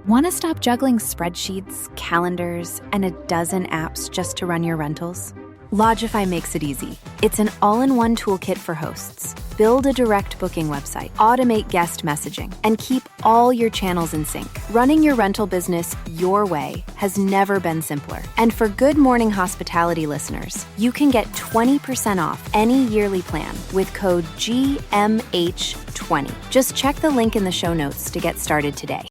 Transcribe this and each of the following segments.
Want to stop juggling spreadsheets, calendars, and a dozen apps just to run your rentals? Lodgify makes it easy. It's an all-in-one toolkit for hosts. Build a direct booking website, automate guest messaging, and keep all your channels in sync. Running your rental business your way has never been simpler. And for Good Morning Hospitality listeners, you can get 20% off any yearly plan with code GMH20. Just check the link in the show notes to get started today.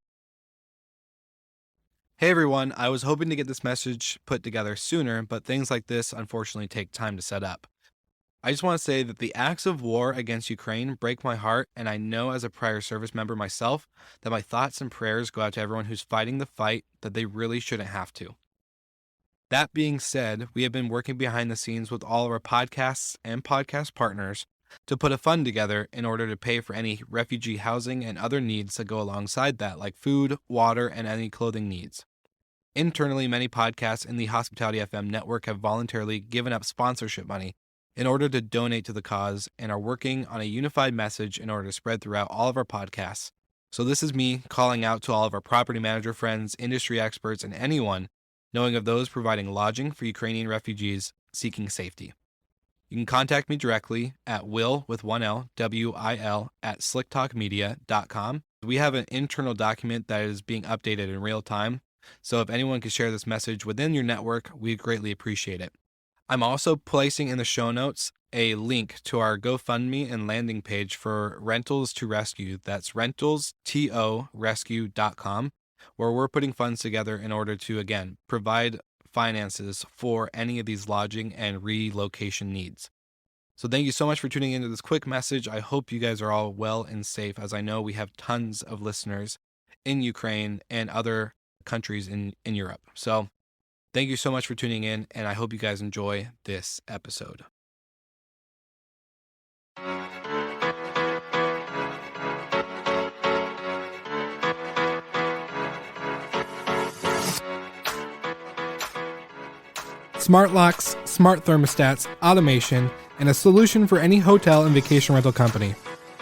Hey everyone, I was hoping to get this message put together sooner, but things like this unfortunately take time to set up. I just want to say that the acts of war against Ukraine break my heart, and I know as a prior service member myself that my thoughts and prayers go out to everyone who's fighting the fight that they really shouldn't have to. That being said, we have been working behind the scenes with all of our podcasts and podcast partners to put a fund together in order to pay for any refugee housing and other needs that go alongside that, like food, water, and any clothing needs. Internally, many podcasts in the Hospitality FM network have voluntarily given up sponsorship money in order to donate to the cause and are working on a unified message in order to spread throughout all of our podcasts. So this is me calling out to all of our property manager friends, industry experts, and anyone knowing of those providing lodging for Ukrainian refugees seeking safety. You can contact me directly at will with one L, WIL at slicktalkmedia.com. We have an internal document that is being updated in real time. So if anyone could share this message within your network, we greatly appreciate it. I'm also placing in the show notes a link to our GoFundMe and landing page for Rentals to Rescue. That's rentalstorescue.com, where we're putting funds together in order to, again, provide finances for any of these lodging and relocation needs. So thank you so much for tuning into this quick message. I hope you guys are all well and safe, as I know we have tons of listeners in Ukraine and other countries in Europe. So thank you so much for tuning in, and I hope you guys enjoy this episode. Smart locks, smart thermostats, automation, and a solution for any hotel and vacation rental company.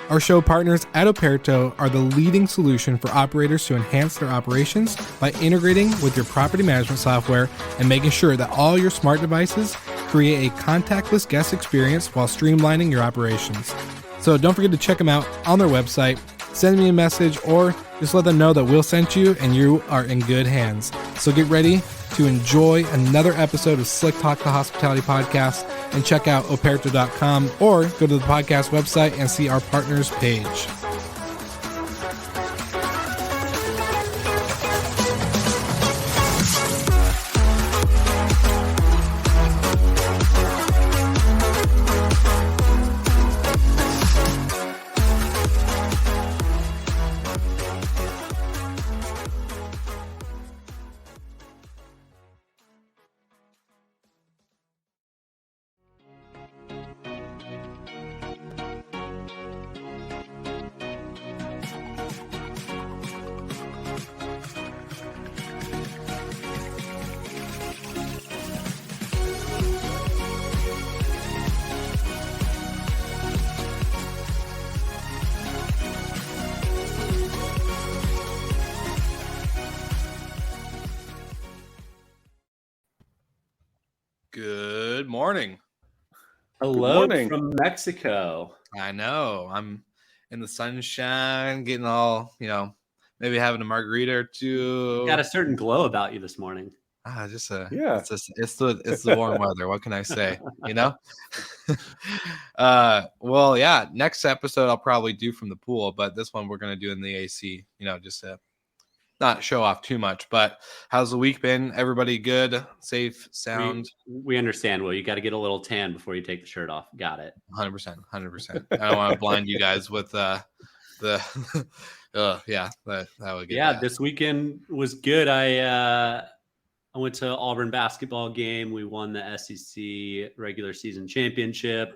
Our show partners at Operto are the leading solution for operators to enhance their operations by integrating with your property management software and making sure that all your smart devices create a contactless guest experience while streamlining your operations. So don't forget to check them out on their website, send me a message, or just let them know that Will sent you and you are in good hands. So get ready to enjoy another episode of Slick Talk the Hospitality Podcast, and check out operto.com or go to the podcast website and see our partners page. Good morning. Hello from Mexico. I know. I'm in the sunshine, getting all, maybe having a margarita or two. Got a certain glow about you this morning. It's the warm weather. What can I say? Well, yeah. Next episode I'll probably do from the pool, but this one we're gonna do in the AC. Just to not show off too much. But how's the week been? Everybody good? Safe? Sound? We understand. Well, you got to get a little tan before you take the shirt off. Got it. 100%. I don't want to blind you guys with that would get bad. This weekend was good. I went to Auburn basketball game. We won the SEC regular season championship.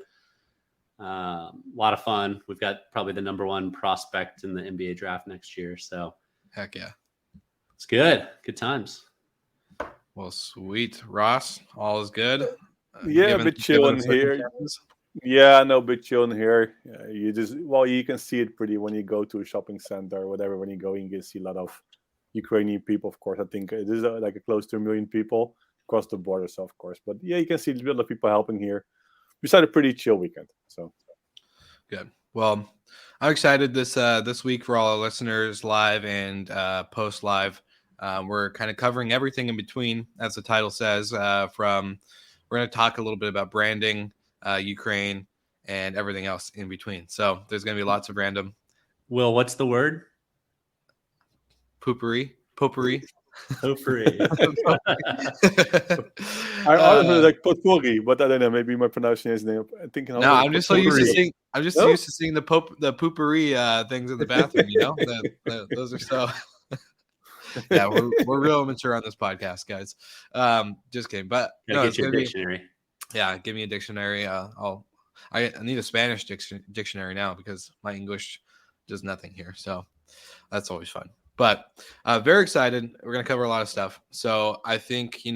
A lot of fun. We've got probably the number one prospect in the NBA draft next year. So heck yeah. It's good. Good times. Well, sweet. Ross, all is good? A bit chilling here. Yeah, no, bit chilling here. You can see it pretty when you go to a shopping center or whatever. When you go, you can see a lot of Ukrainian people, of course. I think it is like a close to 1 million people across the border, so of course. But yeah, you can see a lot of people helping here. We had a pretty chill weekend. So good. Well, I'm excited this week for all our listeners, live and post live. We're kind of covering everything in between, as the title says. We're going to talk a little bit about branding, Ukraine, and everything else in between. So there's going to be lots of random. Will, what's the word? Potpourri. Potpourri. I honestly like potpourri, but I don't know. Maybe my pronunciation is. I think. No, I'm just so used to seeing. I'm just used to seeing the potpourri things in the bathroom. You know, those are so. Yeah, we're real mature on this podcast, guys. Just kidding, but no, get you a dictionary. Yeah, give me a dictionary. I need a Spanish dictionary now because my English does nothing here. So that's always fun. But very excited. We're going to cover a lot of stuff. So I think, in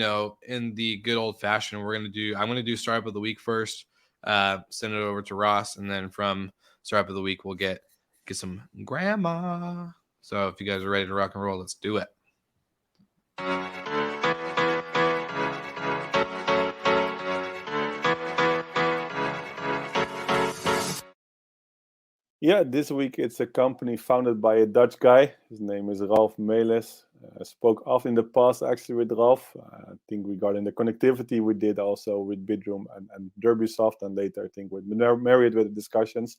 the good old fashioned, I'm going to do Startup of the Week first, send it over to Ross. And then from Startup of the Week, we'll get some grandma. So if you guys are ready to rock and roll, let's do it. Yeah, this week it's a company founded by a Dutch guy. His name is Ralf Melis. Spoke often in the past actually with Ralf. I think regarding the connectivity we did also with Bidroom and Derbysoft, and later I think with Marriott with the discussions.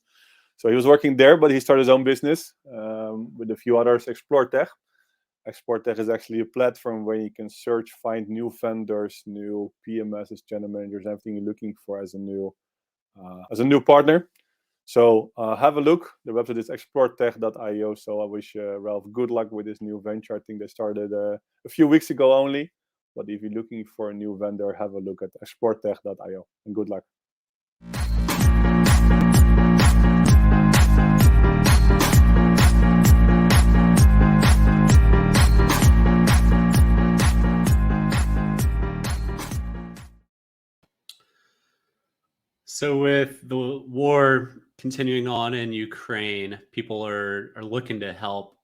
So he was working there, but he started his own business with a few others, ExploreTech. ExploreTech is actually a platform where you can search, find new vendors, new PMSs, channel managers, everything you're looking for as a new partner. So have a look. The website is exploretech.io. So I wish Ralf good luck with this new venture. I think they started a few weeks ago only. But if you're looking for a new vendor, have a look at exploretech.io. And good luck. So with the war continuing on in Ukraine, people are looking to help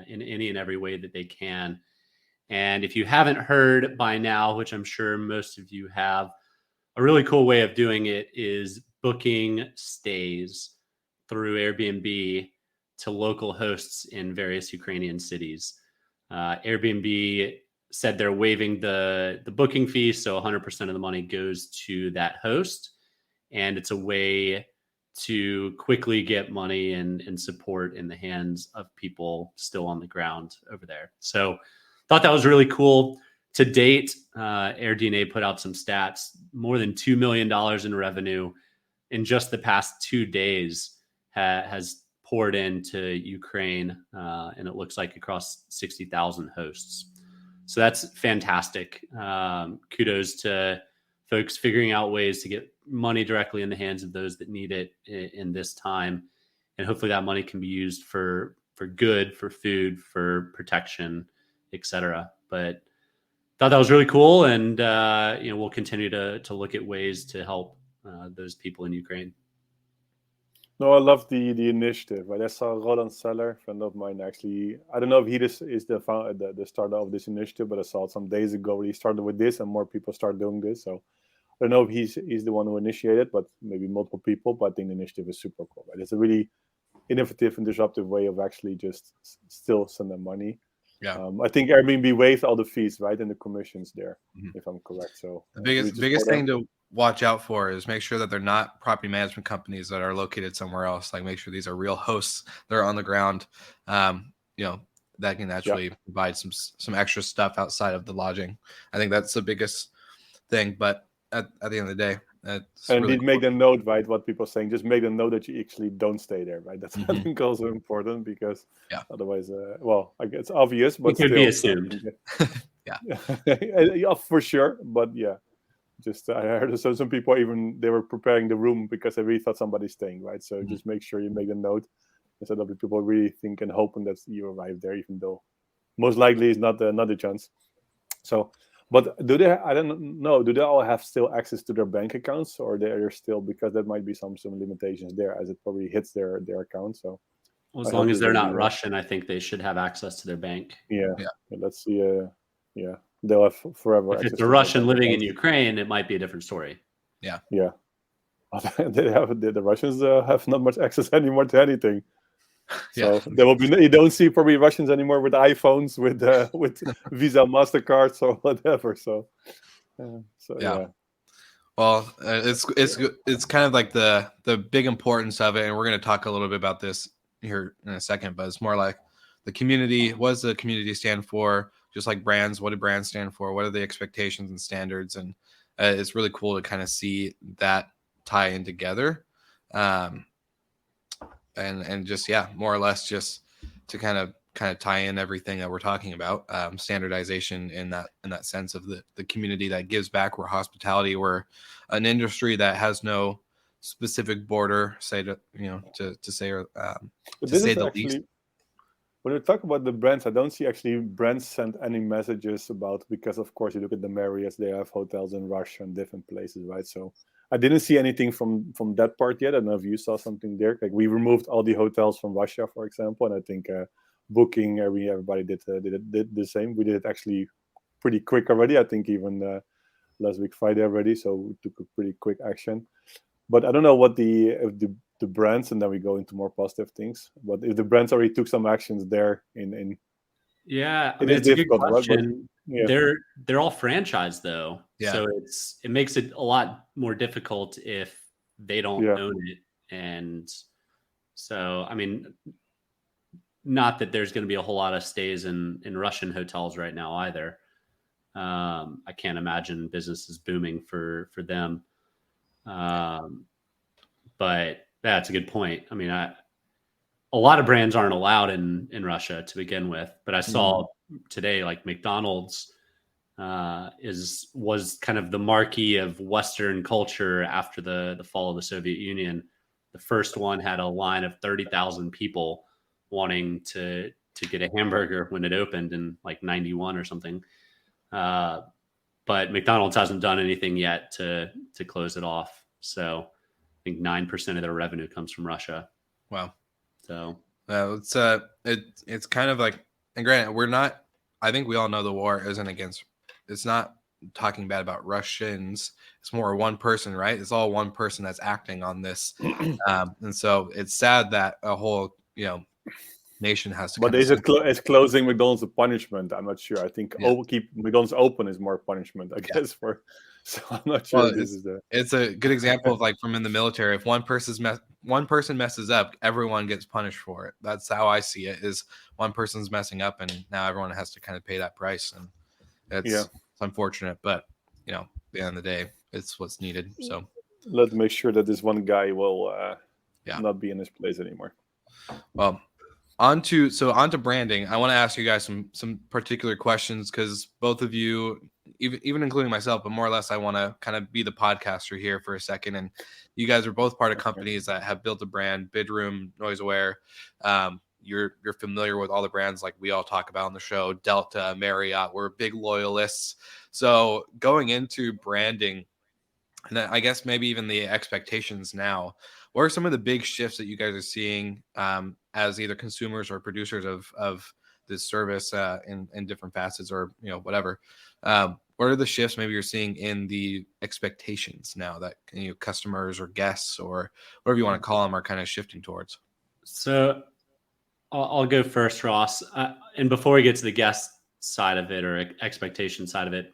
in any and every way that they can. And if you haven't heard by now, which I'm sure most of you have, a really cool way of doing it is booking stays through Airbnb to local hosts in various Ukrainian cities. Airbnb said they're waiving the booking fee, so 100% of the money goes to that host. And it's a way to quickly get money and support in the hands of people still on the ground over there. So thought that was really cool. To date, AirDNA put out some stats, more than $2 million in revenue in just the past 2 days has poured into Ukraine. And it looks like across 60,000 hosts. So that's fantastic. Kudos to folks figuring out ways to get money directly in the hands of those that need it in this time. And hopefully that money can be used for good, for food, for protection, etc. But thought that was really cool. And, we'll continue to look at ways to help those people in Ukraine. No, I love the initiative. Right? I saw Roland Seller, friend of mine, actually. I don't know if he is the starter of this initiative, but I saw it some days ago. He started with this, and more people start doing this. So I don't know if he's the one who initiated, but maybe multiple people. But I think the initiative is super cool. Right? It's a really innovative and disruptive way of actually just still sending money. Yeah, I think Airbnb waived all the fees, right, and the commissions there, if I'm correct. So the biggest thing to watch out for is make sure that they're not property management companies that are located somewhere else. Like make sure these are real hosts that are on the ground. That can actually provide some extra stuff outside of the lodging. I think that's the biggest thing. But at the end of the day, and really cool. Make them note, right, what people are saying. Just make them know that you actually don't stay there, right? That's I think also important because otherwise, I guess it's obvious, but it could be assumed. Yeah, for sure. But yeah, just I heard some people they were preparing the room because they really thought somebody's staying, right? So just make sure you make a note instead of people really think and hoping that you arrive there, even though most likely is not a chance. So. But do they? I don't know. Do they all have still access to their bank accounts, or they are still, because there might be some limitations there, as it probably hits their account. So Well, as I long hope as it they're will not be. Russian, I think they should have access to their bank. Yeah. Yeah. Let's see. Yeah, they'll have forever If access it's a to their Russian bank living in accounts. Ukraine, it might be a different story. Yeah. The Russians have not much access anymore to anything. So there will be you don't see probably Russians anymore with iPhones, with Visa, Mastercards, or whatever. So yeah. Well, it's kind of like the big importance of it, and we're going to talk a little bit about this here in a second. But it's more like the community. What does the community stand for? Just like brands, what do brands stand for? What are the expectations and standards? And it's really cool to kind of see that tie in together, and just more or less just to kind of tie in everything that we're talking about, standardization in that sense of the community that gives back. We're hospitality. We're an industry that has no specific border, say to say the least. When we talk about the brands, I don't see actually brands send any messages about, because of course you look at the Marriotts, they have hotels in Russia and different places, right? So I didn't see anything from that part yet. I don't know if you saw something there. Like we removed all the hotels from Russia, for example, and I think Booking, everybody did the same. We did it actually pretty quick already. I think even last week Friday already. So we took a pretty quick action. But I don't know what the brands, and then we go into more positive things. But if the brands already took some actions there in yeah, I it mean, is it's a good difficult, right? question. Yeah. They're all franchised though, Yeah. so it makes it a lot more difficult if they don't Yeah. own it. And so, I mean, not that there's going to be a whole lot of stays in Russian hotels right now either. I can't imagine business is booming for them. But that's a good point. I mean, a lot of brands aren't allowed in Russia to begin with, but I saw today like McDonald's was kind of the marquee of Western culture after the fall of the Soviet Union. The first one had a line of 30,000 people wanting to get a hamburger when it opened in like 91 or something. But McDonald's hasn't done anything yet to close it off. So I think 9% of their revenue comes from Russia. Wow. So it's kind of like, and granted, I think we all know the war isn't against, it's not talking bad about Russians. It's more one person, right? It's all one person that's acting on this. And so it's sad that a whole, nation has to. But is closing McDonald's a punishment? I'm not sure. I think keep McDonald's open is more punishment, I guess. So I'm not sure. Well, it's a good example of like from in the military. If one person messes up, everyone gets punished for it. That's how I see it. Is one person's messing up, and now everyone has to kind of pay that price, and it's unfortunate. But at the end of the day, it's what's needed. So let's make sure that this one guy will not be in his place anymore. Well. On to branding. I want to ask you guys some particular questions because both of you, even including myself, but more or less, I want to kind of be the podcaster here for a second. And you guys are both part of companies that have built a brand, Bidroom, NoiseAware. You're familiar with all the brands like we all talk about on the show, Delta, Marriott. We're big loyalists. So going into branding, and then I guess maybe even the expectations now, what are some of the big shifts that you guys are seeing as either consumers or producers of this service in different facets or whatever? What are the shifts maybe you're seeing in the expectations now that customers or guests or whatever you want to call them are kind of shifting towards? So I'll go first, Ross. And before we get to the guest side of it or expectation side of it,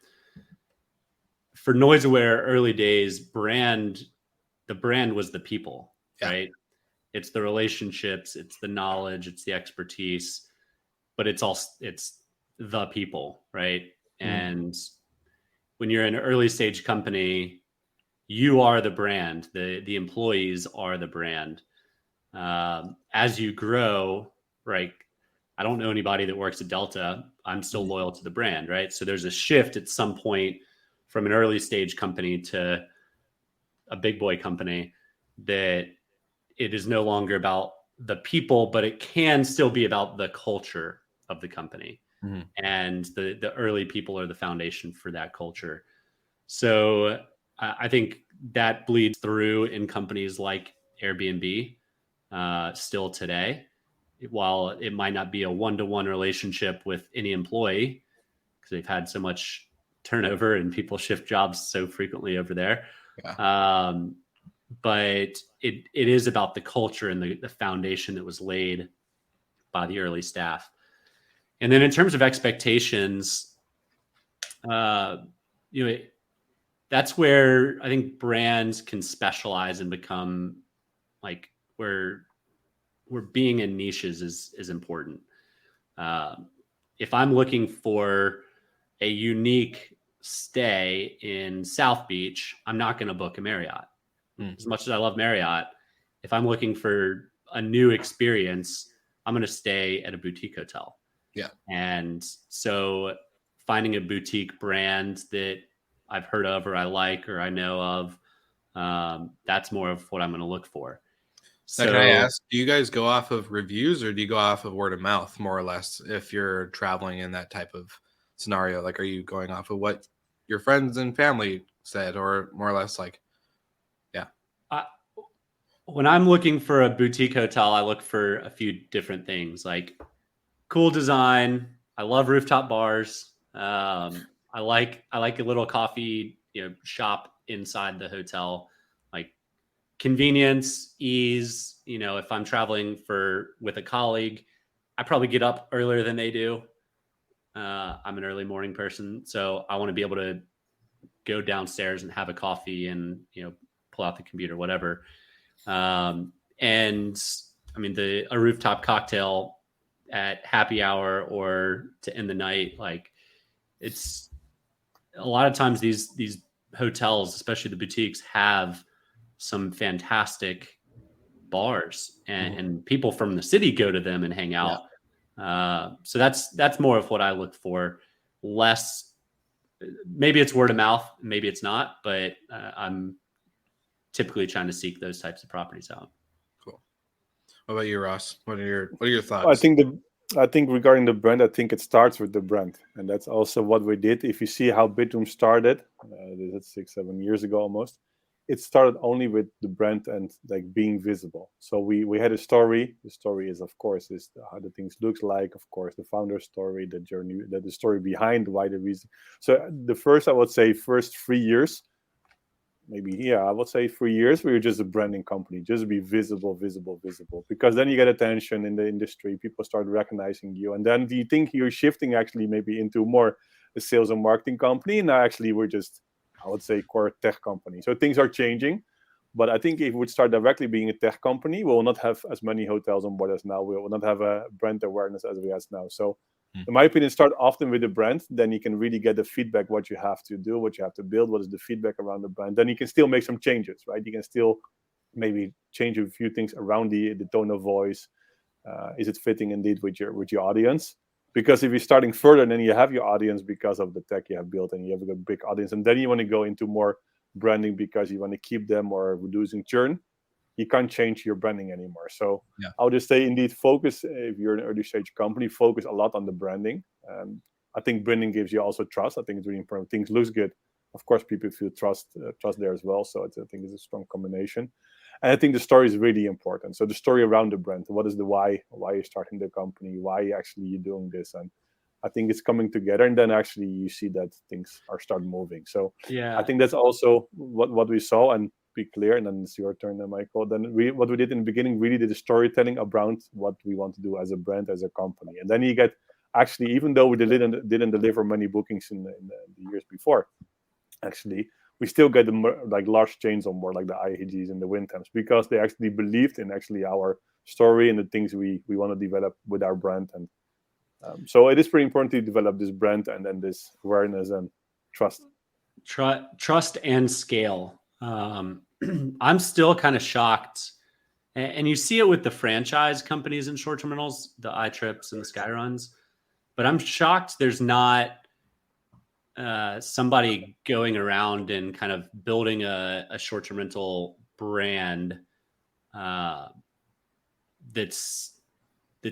for NoiseAware, early days, the brand was the people, right? It's the relationships, it's the knowledge, it's the expertise, but it's the people, right? And when you're an early stage company, you are the brand, the employees are the brand. As you grow, right? I don't know anybody that works at Delta. I'm still loyal to the brand, right? So there's a shift at some point from an early stage company to a big boy company that it is no longer about the people, but it can still be about the culture of the company. And the early people are the foundation for that culture. So I think that bleeds through in companies like Airbnb still today. while it might not be a one-to-one relationship with any employee because they've had so much turnover and people shift jobs so frequently over there. Yeah. But it is about the culture and the foundation that was laid by the early staff. And then in terms of expectations, that's where I think brands can specialize and become like where being in niches is important. If I'm looking for a unique stay in South Beach, I'm not going to book a Marriott. As much as I love Marriott, if I'm looking for a new experience, I'm going to stay at a boutique hotel. Yeah. And so finding a boutique brand that I've heard of or I like or I know of, that's more of what I'm going to look for. So can I ask, do you guys go off of reviews or do you go off of word of mouth more or less if you're traveling in that type of scenario? Like, are you going off of what your friends and family said or more or less like, when I'm looking for a boutique hotel, I look for a few different things like cool design. I love rooftop bars. I like a little coffee, shop inside the hotel, like convenience, ease. If I'm traveling with a colleague, I probably get up earlier than they do. I'm an early morning person, so I want to be able to go downstairs and have a coffee and, pull out the computer, whatever. And I mean, a rooftop cocktail at happy hour or to end the night, like it's a lot of times these hotels, especially the boutiques, have some fantastic bars and people from the city go to them and hang out. Yeah. So that's more of what I look for. Less, maybe it's word of mouth, maybe it's not, but I'm typically trying to seek those types of properties out. Cool. What about you, Ross? What are your thoughts? I think regarding the brand, I think it starts with the brand, and that's also what we did. If you see how Bidroom started, this is 6-7 years ago almost. It started only with the brand and like being visible. So we had a story. The story is, of course, how the things looks like. Of course, the founder's story, the journey, the story behind why the reason. So the first 3 years. I would say 3 years, we were just a branding company, just be visible, because then you get attention in the industry, people start recognizing you. And then do you think you're shifting actually maybe into more a sales and marketing company? Now, actually, we're just, I would say, core tech company. So things are changing. But I think if we would start directly being a tech company, we will not have as many hotels on board as now. We will not have a brand awareness as we have now. So in my opinion, start often with the brand. Then you can really get the feedback, what you have to do, what you have to build, what is the feedback around the brand. Then you can still make some changes, right? You can still maybe change a few things around the tone of voice. Is it fitting indeed with your audience? Because if you're starting further, then you have your audience because of the tech you have built and you have a big audience. And then you want to go into more branding because you want to keep them or reducing churn. You can't change your branding anymore. So yeah. I would just say, indeed, focus. If you're an early stage company, focus a lot on the branding. I think branding gives you also trust. I think it's really important. Things looks good. Of course, people feel trust there as well. So I think it's a strong combination. And I think the story is really important. So the story around the brand. What is the why? Why you're starting the company? Why actually you're doing this? And I think it's coming together. And then actually you see that things are start moving. So yeah, I think that's also what we saw. And be clear, and then it's your turn, Michael. Then what we did in the beginning really did the storytelling around what we want to do as a brand, as a company. And then you get, actually, even though we didn't deliver many bookings in the years before, actually, we still get like large chains on board, like the IHGs and the Wyndhams, because they actually believed in actually our story and the things we want to develop with our brand. And so it is pretty important to develop this brand and then this awareness and trust. Trust and scale. I'm still kind of shocked, and you see it with the franchise companies and short-term rentals, the iTrips and the Skyruns, but I'm shocked there's not somebody going around and kind of building a short-term rental brand that's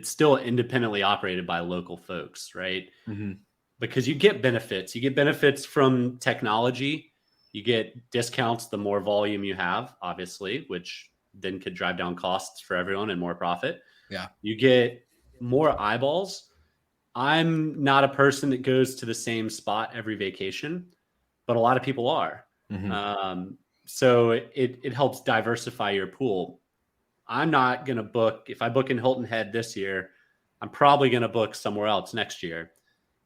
still independently operated by local folks, right? Mm-hmm. Because you get benefits from technology. You get discounts the more volume you have, obviously, which then could drive down costs for everyone and more profit. Yeah. You get more eyeballs. I'm not a person that goes to the same spot every vacation, but a lot of people are. So it helps diversify your pool. I'm not going to book, if I book in Hilton Head this year, I'm probably going to book somewhere else next year.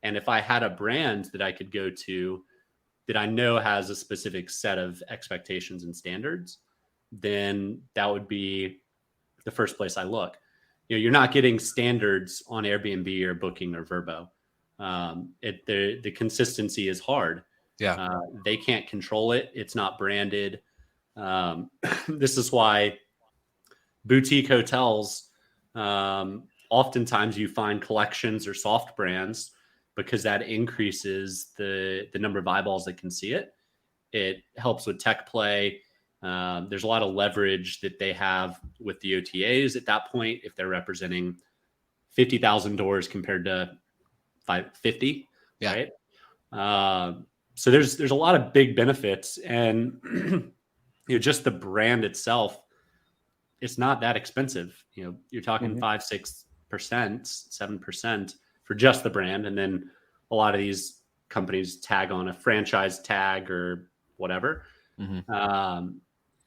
And if I had a brand that I could go to that I know has a specific set of expectations and standards, then that would be the first place I look. You're not getting standards on Airbnb or Booking or Vrbo. The consistency is hard. Yeah. They can't control it. It's not branded. This is why boutique hotels, oftentimes you find collections or soft brands, because that increases the number of eyeballs that can see it. It helps with tech play. There's a lot of leverage that they have with the OTAs at that point if they're representing 50,000 doors compared to 50, right? So there's a lot of big benefits, and just the brand itself, it's not that expensive. You're talking 5-6%, 7% for just the brand, and then a lot of these companies tag on a franchise tag or whatever.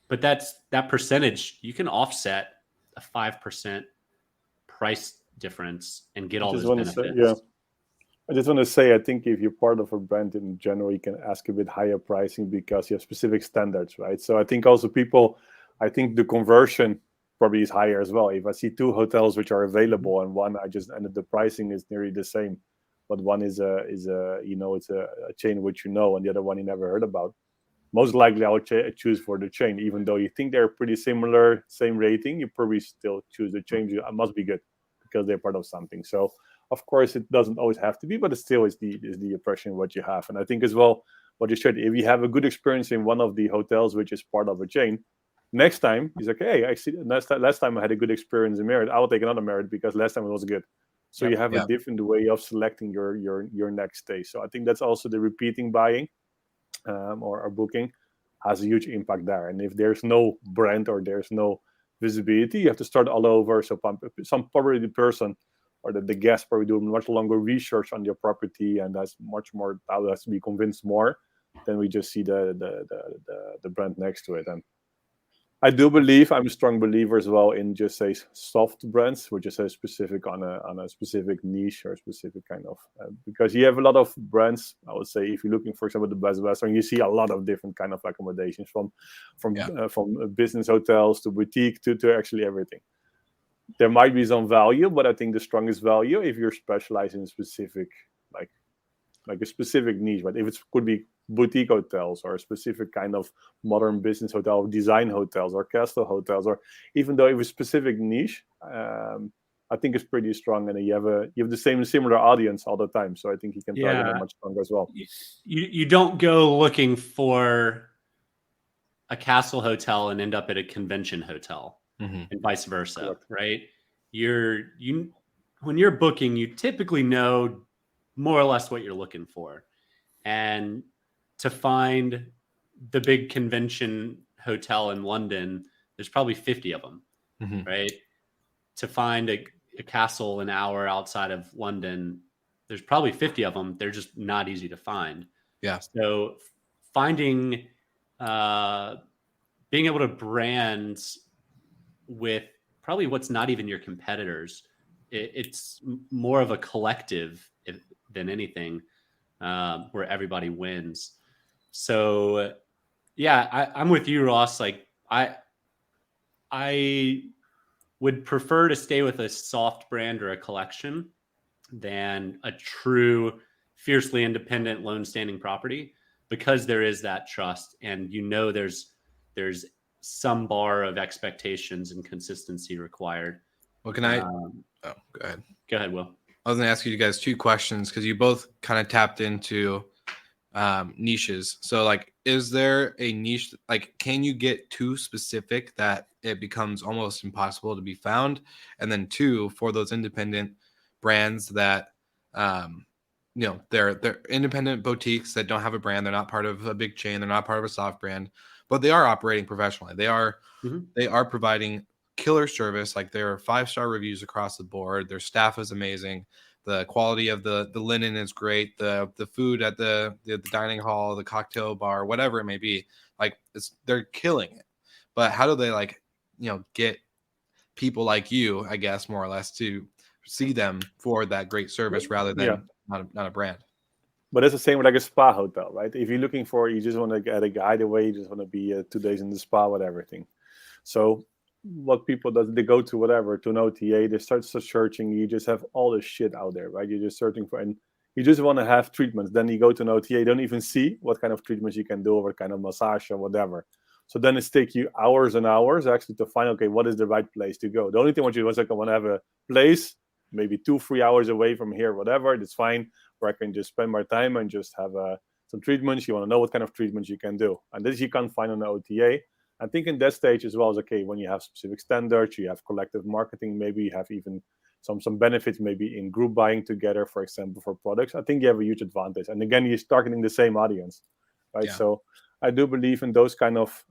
But that percentage, you can offset a 5% price difference and get all those benefits. I just want to say, I think if you're part of a brand in general, you can ask a bit higher pricing because you have specific standards, right? So I think also I think the conversion probably is higher as well. If I see 2 hotels which are available and one and the pricing is nearly the same, but one is it's a chain which and the other one you never heard about, most likely I would choose for the chain. Even though you think they're pretty similar, same rating, you probably still choose the chain. It must be good because they're part of something. So of course it doesn't always have to be, but it still is the impression what you have. And I think as well, what you said, if you have a good experience in one of the hotels which is part of a chain, next time he's like, hey, I see last time I had a good experience in Marriott, I will take another Marriott because last time it was good. So you have a different way of selecting your next stay. So I think that's also the repeating buying or booking has a huge impact there. And if there's no brand or there's no visibility, you have to start all over. So probably the person or the guest probably do much longer research on your property, and that's much more, that has to be convinced more than we just see the brand next to it. And I do believe, I'm a strong believer as well in just say soft brands, which is specific on a specific niche or specific kind of, because you have a lot of brands. I would say if you're looking, for example, the Best Western, you see a lot of different kind of accommodations from business hotels to boutique to actually everything. There might be some value, but I think the strongest value if you're specialized in a specific, like a specific niche. But if it could be boutique hotels or a specific kind of modern business hotel, design hotels or castle hotels, or even though it was specific niche, I think it's pretty strong, and you have the similar audience all the time. So I think you can target them much stronger as well. You don't go looking for a castle hotel and end up at a convention hotel, and vice versa, correct. Right? When you're booking, you typically know more or less what you're looking for, and to find the big convention hotel in London, there's probably 50 of them, right? To find a castle an hour outside of London, there's probably 50 of them. They're just not easy to find. Yeah. So finding, being able to brand with probably what's not even your competitors, it's more of a collective than anything, where everybody wins. So yeah, I'm with you, Ross. Like I would prefer to stay with a soft brand or a collection than a true fiercely independent lone standing property, because there is that trust, and there's some bar of expectations and consistency required. Well, can I go ahead. Go ahead, Will. I was going to ask you guys 2 questions because you both kind of tapped into niches. So like, is there a niche, like, can you get too specific that it becomes almost impossible to be found? And then 2, for those independent brands that, they're independent boutiques that don't have a brand. They're not part of a big chain. They're not part of a soft brand, but they are operating professionally. They are providing killer service. Like there are 5-star reviews across the board. Their staff is amazing. The quality of the linen is great. The food at the dining hall, the cocktail bar, whatever it may be, like they're killing it. But how do they get people like you, I guess, more or less, to see them for that great service rather than not a brand? But it's the same with like a spa hotel, right? If you're looking for, you just want to get a guide away, you just want to be 2 days in the spa with everything. So what people do, they go to whatever, to an OTA, they start searching, you just have all this shit out there, right? You're just searching for, and you just want to have treatments. Then you go to an OTA, you don't even see what kind of treatments you can do, or what kind of massage or whatever. So then it's take you hours and hours actually to find, okay, what is the right place to go? The only thing what you was like, I want to have a place, maybe 2-3 hours away from here, whatever, that's fine, where I can just spend my time and just have some treatments. You want to know what kind of treatments you can do. And this you can't find on the OTA. I think in that stage as well is okay, when you have specific standards, you have collective marketing, maybe you have even some benefits, maybe in group buying together, for example, for products. I think you have a huge advantage. And again, you're targeting the same audience, right? Yeah. So I do believe in those kind of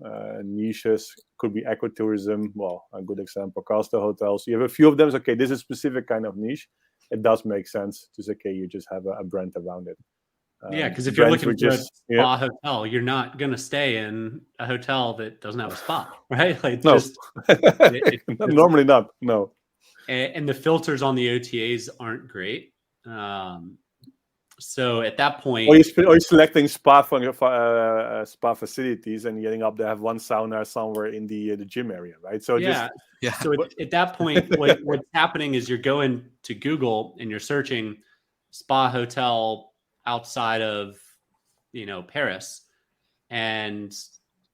niches. Could be ecotourism. Well, a good example, Castle hotels. You have a few of them. It's okay, this is a specific kind of niche. It does make sense to say, okay, you just have a brand around it. Because if you're looking for a spa hotel, you're not going to stay in a hotel that doesn't have a spa, right? Like, no, normally not. No. And the filters on the OTAs aren't great. So at that point, or you're selecting spa spa facilities and getting up there, have one sauna somewhere in the gym area, right? So So at that point, what's happening is you're going to Google and you're searching spa hotel outside of Paris, and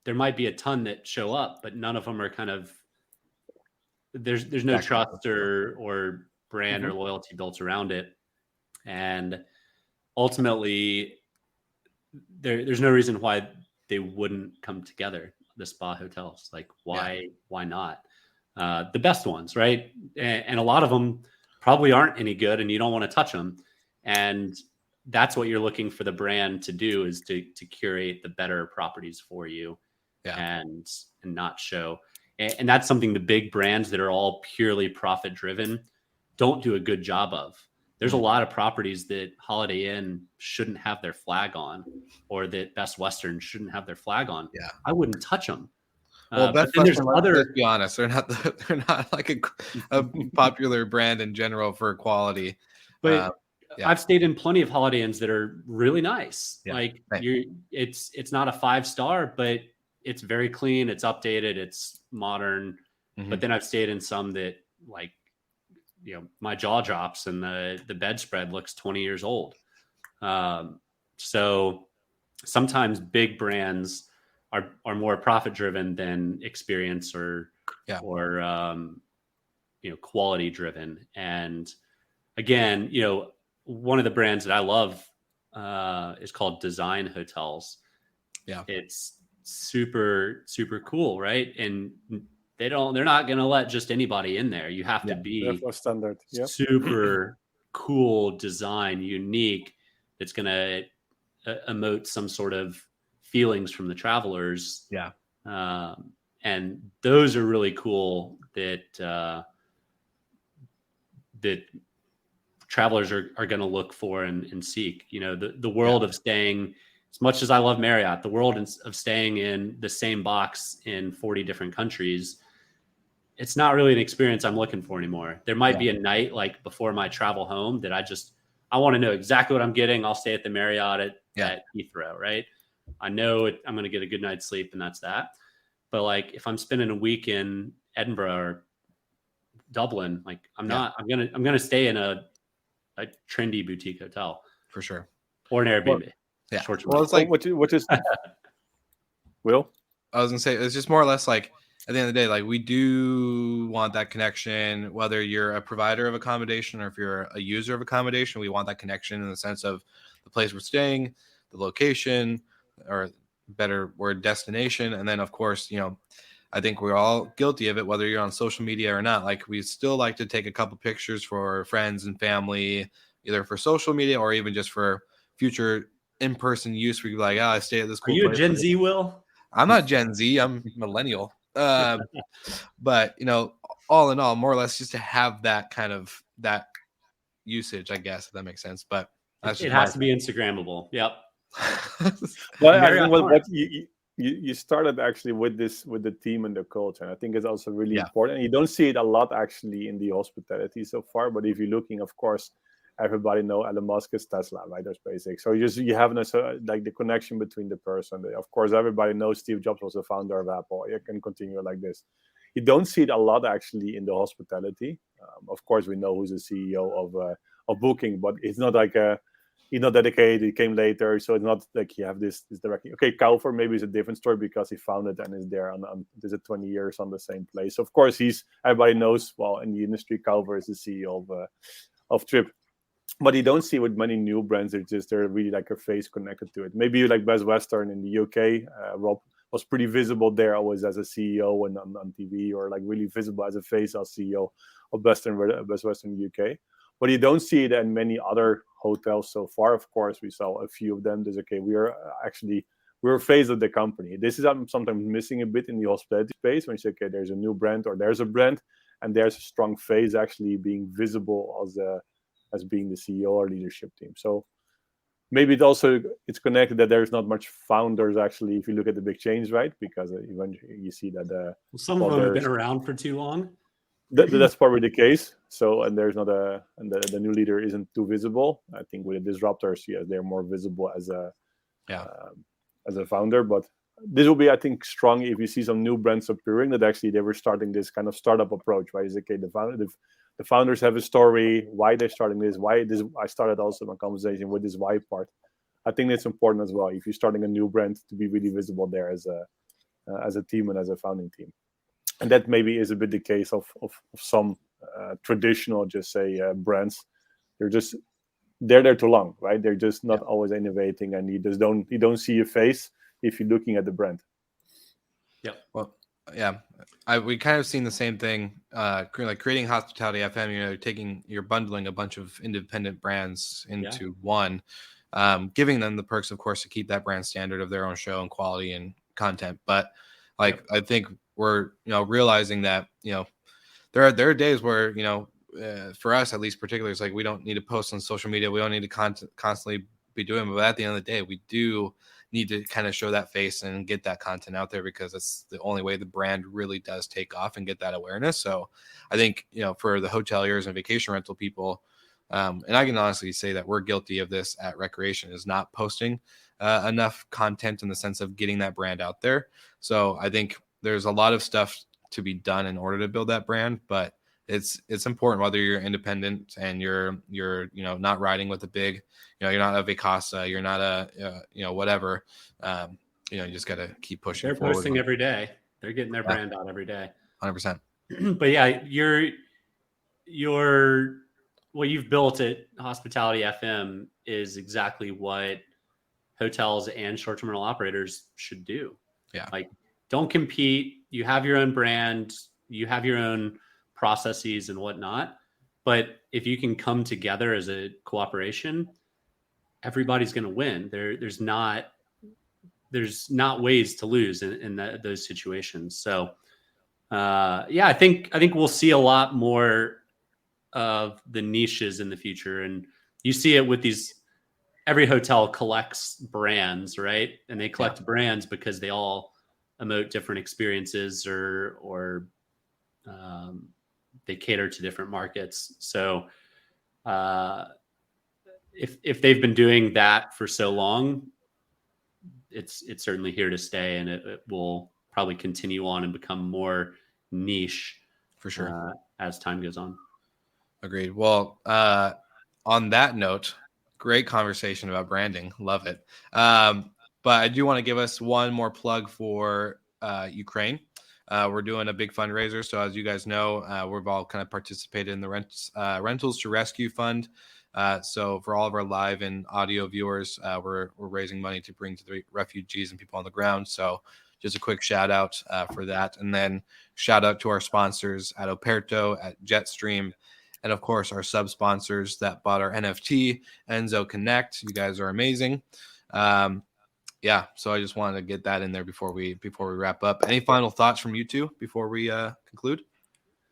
there might be a ton that show up, but none of them are kind of there's no trust or brand or loyalty built around it. And ultimately there's no reason why they wouldn't come together, the spa hotels. Like why not? The best ones, right? And a lot of them probably aren't any good and you don't want to touch them. And that's what you're looking for the brand to do, is to curate the better properties for you and not show. And that's something the big brands that are all purely profit driven don't do a good job of. There's a lot of properties that Holiday Inn shouldn't have their flag on, or that Best Western shouldn't have their flag on. Yeah. I wouldn't touch them. Well, Best Western, let's be honest, they're not like a popular brand in general for quality. But I've stayed in plenty of Holiday Inns that are really nice. Yeah. Like it's not a 5-star, but it's very clean. It's updated. It's modern. Mm-hmm. But then I've stayed in some that, like, my jaw drops and the bedspread looks 20 years old. So sometimes big brands are more profit driven than experience or quality driven. And again, one of the brands that I love is called Design Hotels. Yeah. It's super, super cool. Right. And they're not going to let just anybody in there. You have to be standard. Super cool design, unique. That's going to emote some sort of feelings from the travelers. Yeah. And those are really cool that travelers are going to look for and seek. The world of staying, as much as I love Marriott, the world of staying in the same box in 40 different countries, it's not really an experience I'm looking for anymore. There might be a night, like before my travel home, that I want to know exactly what I'm getting. I'll stay at the Marriott at Heathrow, right? I know I'm going to get a good night's sleep, and that's that. But like, if I'm spending a week in Edinburgh or Dublin, like I'm going to stay in a trendy boutique hotel for sure, or an Airbnb. Well, it's like what is Will? I was gonna say, it's just more or less like, at the end of the day, like, we do want that connection, whether you're a provider of accommodation or if you're a user of accommodation. We want that connection in the sense of the place we're staying, the location, or better word, destination. And then, of course, I think we're all guilty of it, whether you're on social media or not. Like, we still like to take a couple pictures for friends and family, either for social media or even just for future in-person use. We be like, I stay at this cool place. Are you a Gen Z, Will? I'm not Gen Z. I'm millennial. But all in all, more or less, just to have that kind of that usage, I guess, if that makes sense. But that's it has to be Instagrammable. Yep. But I think what you started actually with the team and the culture, and I think it's also really important. And you don't see it a lot actually in the hospitality so far, but if you're looking, of course, everybody know Elon Musk is Tesla, right? Or SpaceX. So you have like the connection between the person. Of course, everybody knows Steve Jobs was the founder of Apple. You can continue like this. You don't see it a lot actually in the hospitality. Of course, we know who's the CEO of Booking, but it's not like he's not dedicated. He came later, so it's not like you have this directly. Okay, Kaufer maybe is a different story because he founded and is there on is it 20 years on the same place. So of course, everybody knows. Well, in the industry, Kaufer is the CEO of Trip. But you don't see with many new brands. They're really like a face connected to it. Maybe like Best Western in the UK. Rob was pretty visible there, always as a CEO and on TV, or like really visible as a face as CEO of Best Western UK. But you don't see it in many other hotels so far. Of course, we saw a few of them. There's we're a face of the company. This is sometimes missing a bit in the hospitality space when you say, okay, there's a new brand or there's a brand, and there's a strong face actually being visible as being the CEO or leadership team. So maybe it's connected that there's not much founders actually if you look at the big chains, right? Because eventually you see that some of them have been around for too long. That's probably the case. So and there's not the new leader isn't too visible. I think with the disruptors, yes, they're more visible as a founder. But this will be, I think, strong if you see some new brands appearing that actually they were starting this kind of startup approach, right? It's okay, the founders have a story, why they're starting this, I started also my conversation with this why part. I think it's important as well if you're starting a new brand to be really visible there as a team and as a founding team. And that maybe is a bit the case of some traditional, just say, brands. They're there too long, right? They're just not always innovating, and you don't see a face if you're looking at the brand. Yeah. Well, yeah, we kind of seen the same thing, like creating Hospitality FM. You're bundling a bunch of independent brands into one, giving them the perks, of course, to keep that brand standard of their own show and quality and content. But I think we're realizing that there are days where for us at least, particularly, it's like we don't need to post on social media. We don't need to constantly be doing it. But at the end of the day, we do need to kind of show that face and get that content out there, because it's the only way the brand really does take off and get that awareness. So I think, for the hoteliers and vacation rental people, and I can honestly say that we're guilty of this at Recreation, is not posting enough content in the sense of getting that brand out there. So I think there's a lot of stuff to be done in order to build that brand, but it's important whether you're independent and you're not riding with the big, you're not a Vacasa, you're not a whatever, you just got to keep pushing. They're forward. posting every day. They're getting their brand out every day. 100%. But yeah, your what you've built at Hospitality FM is exactly what hotels and short-term rental operators should do. Yeah. Like, don't compete. You have your own brand. You have your own processes and whatnot. But if you can come together as a cooperation, everybody's going to win. There's not ways to lose in those situations. So, I think we'll see a lot more of the niches in the future. And you see it with every hotel collects brands, right? And they collect brands because they all emote different experiences or they cater to different markets. So if they've been doing that for so long, it's certainly here to stay, and it will probably continue on and become more niche for sure as time goes on. Agreed. Well, on that note, great conversation about branding. Love it. But I do want to give us one more plug for Ukraine. We're doing a big fundraiser. So as you guys know, we've all kind of participated in the Rentals to Rescue Fund. So for all of our live and audio viewers, we're raising money to bring to the refugees and people on the ground. So just a quick shout out for that. And then shout out to our sponsors at Operto, at Jetstream, and of course our sub-sponsors that bought our NFT, Enzo Connect. You guys are amazing. yeah, so I just wanted to get that in there before we wrap up. Any final thoughts from you two before we conclude?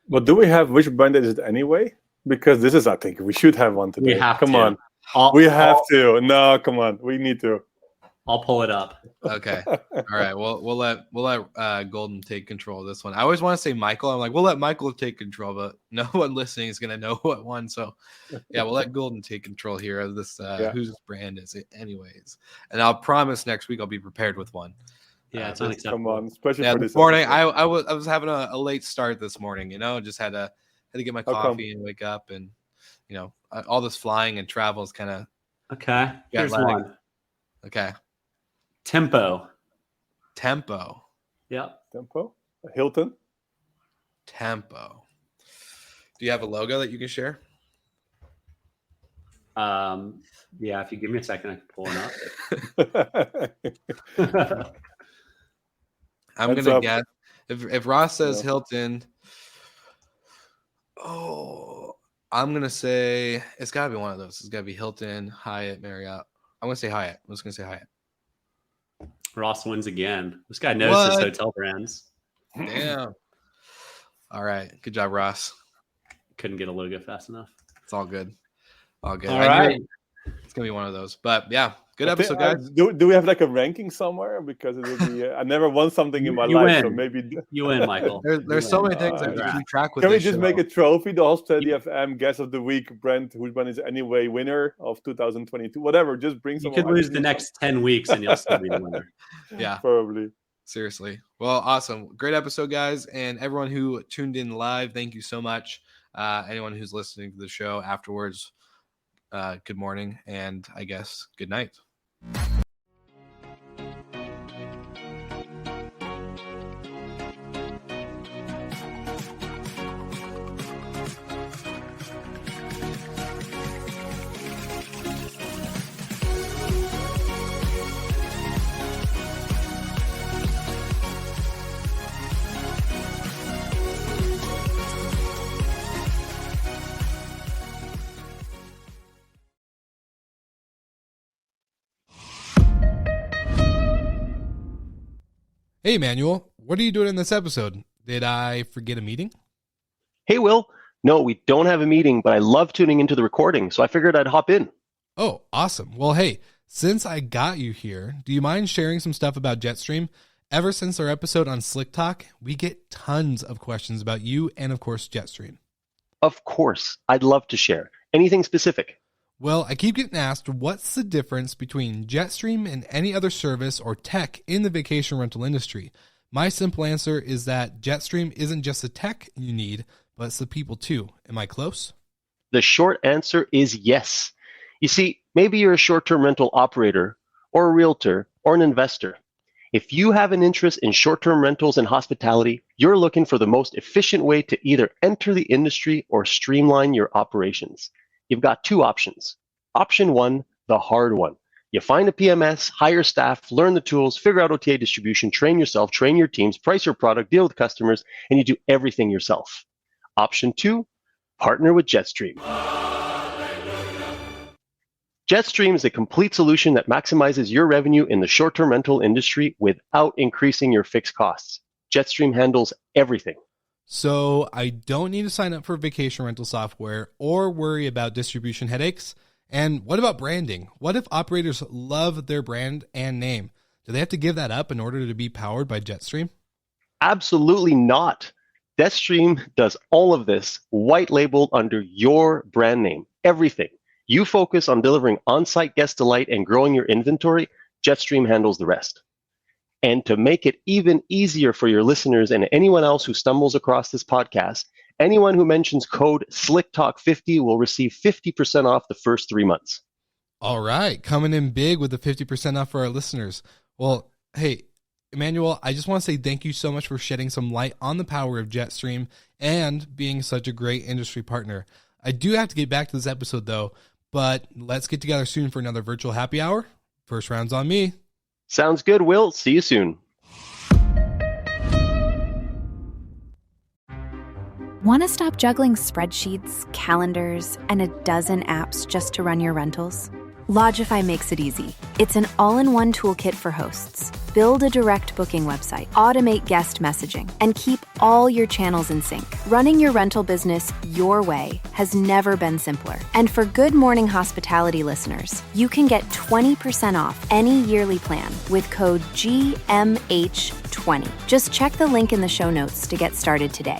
Well, do we have which brand is it anyway? Because this is, I think, we should have one today. We have come to. on, we have to. No, come on, we need to. I'll pull it up. Okay. All right. Well, we'll let Golden take control of this one. I always want to say Michael. I'm like, we'll let Michael take control, but no one listening is gonna know what one. So, yeah, we'll let Golden take control here of this. Whose brand is it, anyways? And I'll promise next week I'll be prepared with one. Yeah, it's unacceptable. Come on, especially for this this morning. I was having a late start this morning. Just had to get my coffee and wake up, and all this flying and travel is kind of okay. Here's one. Okay. Tempo. Yep. Tempo. Hilton. Tempo. Do you have a logo that you can share? Yeah, if you give me a second, I can pull it up. I'm gonna guess if Ross says Hilton. Oh, I'm gonna say it's gotta be one of those. It's gotta be Hilton, Hyatt, Marriott. I'm gonna say Hyatt. I'm just gonna say Hyatt. Ross wins again. This guy knows his hotel brands. Damn. All right. Good job, Ross. Couldn't get a logo fast enough. It's all good. All good. All right. It's going to be one of those. But yeah, good episode, guys. Do we have like a ranking somewhere? Because it would be, I never won something in my life. Win. So maybe you win, Michael. There's so many things that we keep track with. Can we just make a trophy? The Hospitality FM Guest of the Week, Brent, whose one is anyway winner of 2022. Whatever. Just bring some. You could lose the next 10 weeks and you'll still be the winner. Yeah. Probably. Seriously. Well, awesome. Great episode, guys. And everyone who tuned in live, thank you so much. Anyone who's listening to the show afterwards, good morning, and I guess good night. Hey, Emmanuel, what are you doing in this episode? Did I forget a meeting? Hey, Will. No, we don't have a meeting, but I love tuning into the recording, so I figured I'd hop in. Oh, awesome. Well, hey, since I got you here, do you mind sharing some stuff about Jetstream? Ever since our episode on Slick Talk, we get tons of questions about you and, of course, Jetstream. Of course. I'd love to share. Anything specific? Well, I keep getting asked, what's the difference between Jetstream and any other service or tech in the vacation rental industry? My simple answer is that Jetstream isn't just the tech you need, but it's the people too. Am I close? The short answer is yes. You see, maybe you're a short-term rental operator or a realtor or an investor. If you have an interest in short-term rentals and hospitality, you're looking for the most efficient way to either enter the industry or streamline your operations. You've got two options. Option one, the hard one. You find a PMS, hire staff, learn the tools, figure out OTA distribution, train yourself, train your teams, price your product, deal with customers, and you do everything yourself. Option two, partner with Jetstream. Jetstream is a complete solution that maximizes your revenue in the short-term rental industry without increasing your fixed costs. Jetstream handles everything. So I don't need to sign up for vacation rental software or worry about distribution headaches. And what about branding? What if operators love their brand and name? Do they have to give that up in order to be powered by Jetstream? Absolutely not. Jetstream does all of this white labeled under your brand name. Everything. You focus on delivering on-site guest delight and growing your inventory. Jetstream handles the rest. And to make it even easier for your listeners and anyone else who stumbles across this podcast, anyone who mentions code SlickTalk50 will receive 50% off the first 3 months. All right. Coming in big with the 50% off for our listeners. Well, hey, Emmanuel, I just want to say thank you so much for shedding some light on the power of Jetstream and being such a great industry partner. I do have to get back to this episode, though, but let's get together soon for another virtual happy hour. First round's on me. Sounds good, Will. See you soon. Want to stop juggling spreadsheets, calendars, and a dozen apps just to run your rentals? Logify makes it easy. It's an all-in-one toolkit for hosts. Build a direct booking website, automate guest messaging, and keep all your channels in sync. Running your rental business your way has never been simpler. And for Good Morning Hospitality listeners, you can get 20% off any yearly plan with code GMH20. Just check the link in the show notes to get started today.